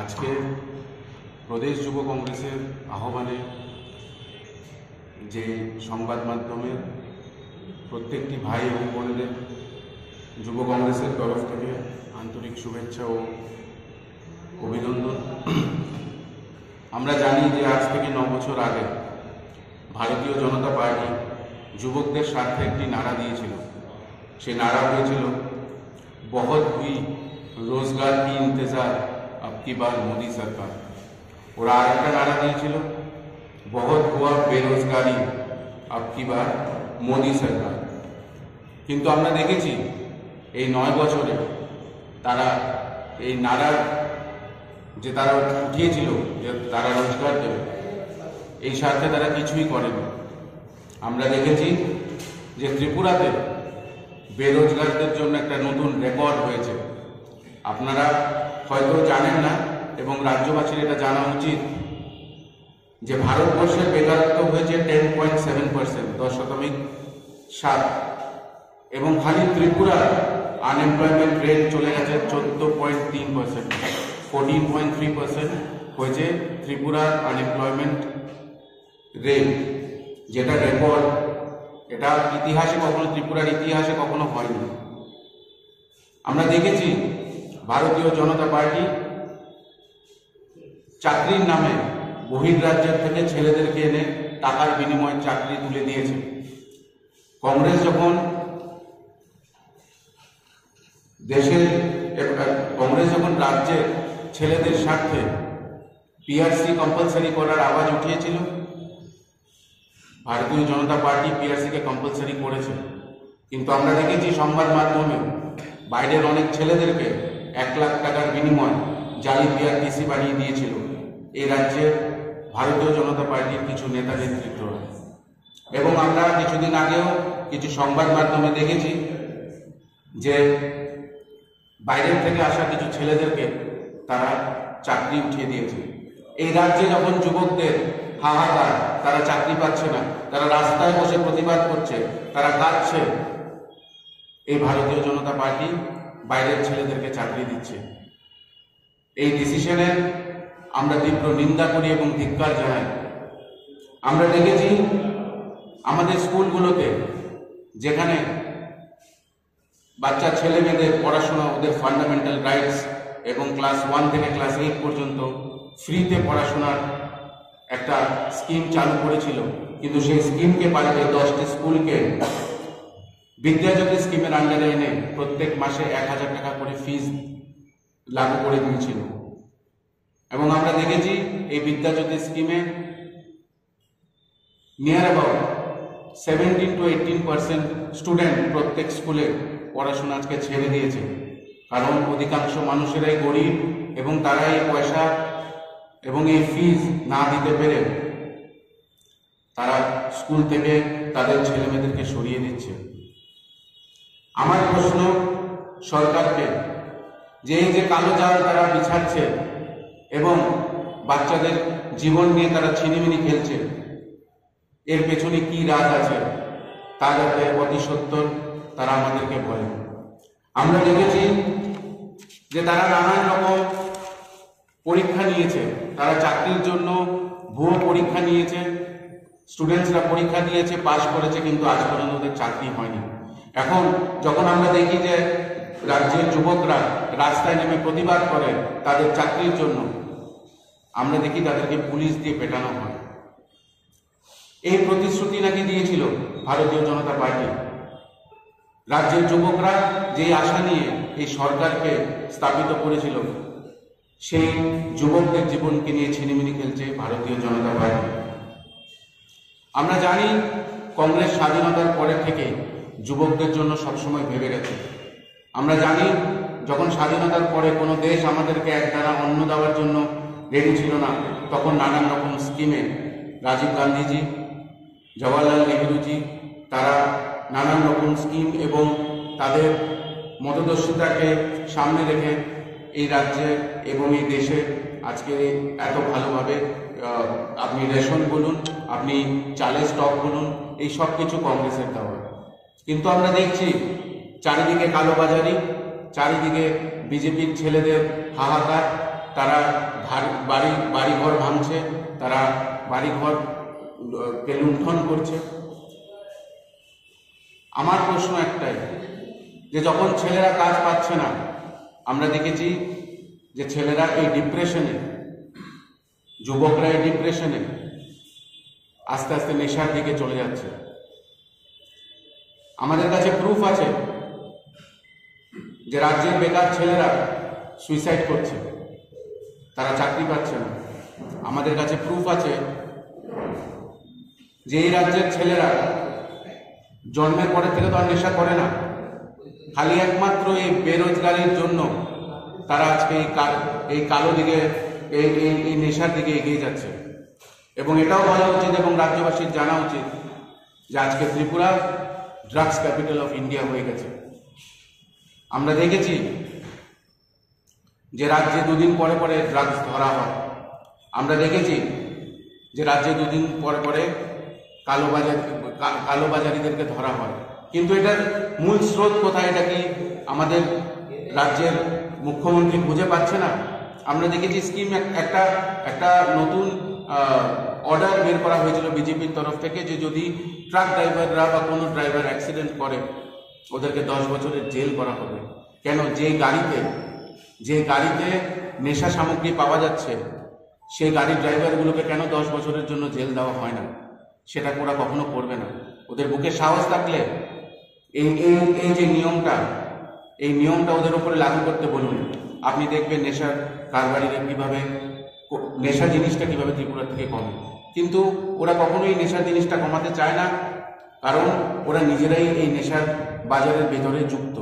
আজকে প্রদেশ যুব কংগ্রেসের আহ্বানে যে সংবাদ মাধ্যমের প্রত্যেকটি ভাই এবং বোনেদের যুব কংগ্রেসের তরফ থেকে আন্তরিক শুভেচ্ছা ও অভিনন্দন। আমরা জানি যে আজ থেকে 9 বছর আগে ভারতীয় জনতা পার্টি যুবকদের স্বার্থে একটি নারা দিয়েছিল। সেই নারা হয়েছিল, বহুত হুই রোজগার কি ইন্তজার अब की बार मोदी सरकार। ওরা আরেকটা নারা দিয়েছিল, বহুত হুয়া বেরোজগারি अब की बार মোদি সরকার। কিন্তু আমরা দেখেছি এই 9 বছরে তারা এই নারার যে তারা উঠিয়েছিল যে তারা রোজগার দেবে, এই স্বার্থে তারা কিছুই করেনি। আমরা দেখেছি যে ত্রিপুরাতে বেরোজগারদের জন্য একটা নতুন রেকর্ড হয়েছে। আপনারা হয়তো জানেন না এবং রাজ্যবাসীর এটা জানা উচিত যে ভারতবর্ষের বেকারত্ব হয়েছে 10.7%, 10.7, এবং খালি ত্রিপুরার আনএমপ্লয়মেন্ট রেট চলে গেছে 14.3%, 14.3% হয়েছে ত্রিপুরার আনএমপ্লয়মেন্ট রেট, যেটা রেকর্ড। এটা ইতিহাসে কখনো, ত্রিপুরার ইতিহাসে কখনো হয়নি। আমরা দেখেছি ভারতীয় জনতা পার্টি চাকরির নামে বহির্রাজ্যের থেকে ছেলেদেরকে এনে টাকার বিনিময়ে চাকরি তুলে দিয়েছে। কংগ্রেস যখন রাজ্যে ছেলেদের স্বার্থে পিআরসি কম্পালসারি করার আওয়াজ উঠিয়েছিল, ভারতীয় জনতা পার্টি পিআরসিকে কম্পালসারি করেছে। কিন্তু আমরা দেখেছি সংবাদ মাধ্যমে বাইরের অনেক ছেলেদেরকে 1 লাখ টাকার বিনিময়ে জালি পিআরটিসি বানিয়ে দিয়েছিল এই রাজ্যে ভারতীয় জনতা পার্টির কিছু নেতা নেতৃত্বরা। এবং আমরা কিছুদিন আগেও কিছু সংবাদ মাধ্যমে দেখেছি যে বাইরের থেকে আসা কিছু ছেলেদেরকে তারা চাকরি উঠিয়ে দিয়েছে। এই রাজ্যে যখন যুবকদের হাহাকার, তারা চাকরি পাচ্ছে না, তারা রাস্তায় বসে প্রতিবাদ করছে, তারা কাঁদছে, এই ভারতীয় জনতা পার্টি বাইরের ছেলেদেরকে চাকরি দিচ্ছে। এই ডিসিশনের আমরা তীব্র নিন্দা করি এবং ধিক্কার জানাই। আমরা দেখেছি আমাদের স্কুলগুলোতে যেখানে বাচ্চা ছেলে মেয়েদের পড়াশোনা, ওদের ফান্ডামেন্টাল রাইটস এবং ক্লাস 1 থেকে ক্লাস 8 পর্যন্ত ফ্রিতে পড়াশোনার একটা স্কিম চালু করেছিল, কিন্তু সেই স্কিমকে পাল্টে 10টি স্কুলকে বিদ্যাজ্যোতি স্কিমের আন্ডারে এনে প্রত্যেক মাসে 1000 টাকা করে ফিস লাগু করে দিয়েছিল। এবং আমরা দেখেছি এই বিদ্যাজ্যোতি স্কিমে নিয়ার অ্যাবাউট 17 to 18% স্টুডেন্ট প্রত্যেক স্কুলে পড়াশোনা আজকে ছেড়ে দিয়েছে, কারণ অধিকাংশ মানুষেরাই গরিব এবং তারা এই পয়সা এবং এই ফিস না দিতে পেরে তারা স্কুল থেকে তাদের ছেলেমেয়েদেরকে সরিয়ে দিচ্ছে। আমার প্রশ্ন সরকারকে, যে এই যে কালো জাল তারা বিছাচ্ছে এবং বাচ্চাদের জীবন নিয়ে তারা ছিনিমিনি খেলছে, এর পেছনে কি রাজ আছে তা যাতে অতি সত্বর তারা আমাদেরকে বলে। আমরা দেখেছি যে তারা নানান রকম পরীক্ষা নিয়েছে, তারা চাকরির জন্য ভুয়ো পরীক্ষা নিয়েছে, স্টুডেন্টসরা পরীক্ষা দিয়েছে, পাশ করেছে, কিন্তু আজ পর্যন্ত ওদের চাকরি হয়নি। এখন যখন আমরা দেখি যে রাজ্যের যুবকরা রাস্তায় নেমে প্রতিবাদ করে তাদের চাকরির জন্য, আমরা দেখি তাদেরকে পুলিশ দিয়ে পেটানো হয়। এই প্রতিশ্রুতি নাকি দিয়েছিল ভারতীয় জনতা পার্টি। রাজ্যের যুবকরা যে আশা নিয়ে এই সরকারকে স্থাপিত করেছিল, সেই যুবকদের জীবনকে নিয়ে ছিনিমিনি খেলছে ভারতীয় জনতা পার্টি। আমরা জানি কংগ্রেস স্বাধীনতার পরে থেকে যুবকদের জন্য সবসময় ভেবে গেছে। আমরা জানি যখন স্বাধীনতার পরে কোনো দেশ আমাদেরকে একদানা অন্ন দেওয়ার জন্য রেডি ছিল না, তখন নানান রকম স্কিমে রাজীব গান্ধীজি, জওয়াহরলাল নেহরুজি, তারা নানান রকম স্কিম এবং তাদের মতদর্শিতাকে সামনে রেখে এই রাজ্যে এবং এই দেশে আজকে এত ভালোভাবে আপনি রেশন বলুন, আপনি চালের স্টক বলুন, এই সব কিছু কংগ্রেসের দেওয়া। কিন্তু আমরা দেখছি চারিদিকে কালোবাজারি, চারিদিকে বিজেপির ছেলেদের হাহাকার, তারা বাড়িঘর ভাঙছে, তারা বাড়িঘর কে লুণ্ঠন করছে। আমার প্রশ্ন একটাই, যে যখন ছেলেরা কাজ পাচ্ছে না, আমরা দেখেছি যে ছেলেরা এই ডিপ্রেশনে, যুবকরা এই ডিপ্রেশনে আস্তে আস্তে নেশার দিকে চলে যাচ্ছে। আমাদের কাছে প্রুফ আছে যে রাজ্যের বেকার ছেলেরা সুইসাইড করছে, তারা চাকরি পাচ্ছে না। আমাদের কাছে প্রুফ আছে যে এই রাজ্যের ছেলেরা জন্মের পরে থেকে তো আর নেশা করে না, খালি একমাত্র এই বেরোজগারির জন্য তারা আজকে এই কালো দিকে, এই নেশার দিকে এগিয়ে যাচ্ছে। এবং এটাও বলা উচিত এবং রাজ্যবাসীর জানা উচিত যে আজকে Tripura drugs capital of India হয়ে গেছে। আমরা দেখেছি যে রাজ্যে দুদিন পরে পরে ড্রাগস ধরা হয়। আমরা দেখেছি যে রাজ্যে দুদিন পরে পরে কালোবাজারিদেরকে ধরা হয়। কিন্তু এটার মূল স্রোত কোথায়, এটা কি আমাদের রাজ্যের মুখ্যমন্ত্রী খুঁজে পাচ্ছে না? আমরা দেখেছি স্কিম একটা নতুন অর্ডার বের করা হয়েছিল বিজেপির তরফ থেকে যে যদি ট্রাক ড্রাইভাররা বা কোনো ড্রাইভার অ্যাক্সিডেন্ট করে ওদেরকে 10 বছরের জেল করা হবে। কেন? যে গাড়িতে নেশা সামগ্রী পাওয়া যাচ্ছে সেই গাড়ির ড্রাইভারগুলোকে কেন 10 বছরের জন্য জেল দেওয়া হয় না? সেটা ওরা কখনো করবে না। ওদের বুকে সাহস থাকলে এই যে নিয়মটা ওদের উপরে লাগু করতে বলুন। আপনি দেখবেন নেশার কারবারিরা কিভাবে, নেশা জিনিসটা কিভাবে ত্রিপুরা থেকে কমে। কিন্তু ওরা কখনোই নেশার জিনিসটা কমাতে চায় না, কারণ ওরা নিজেরাই এই নেশার বাজারের ভেতরে যুক্ত।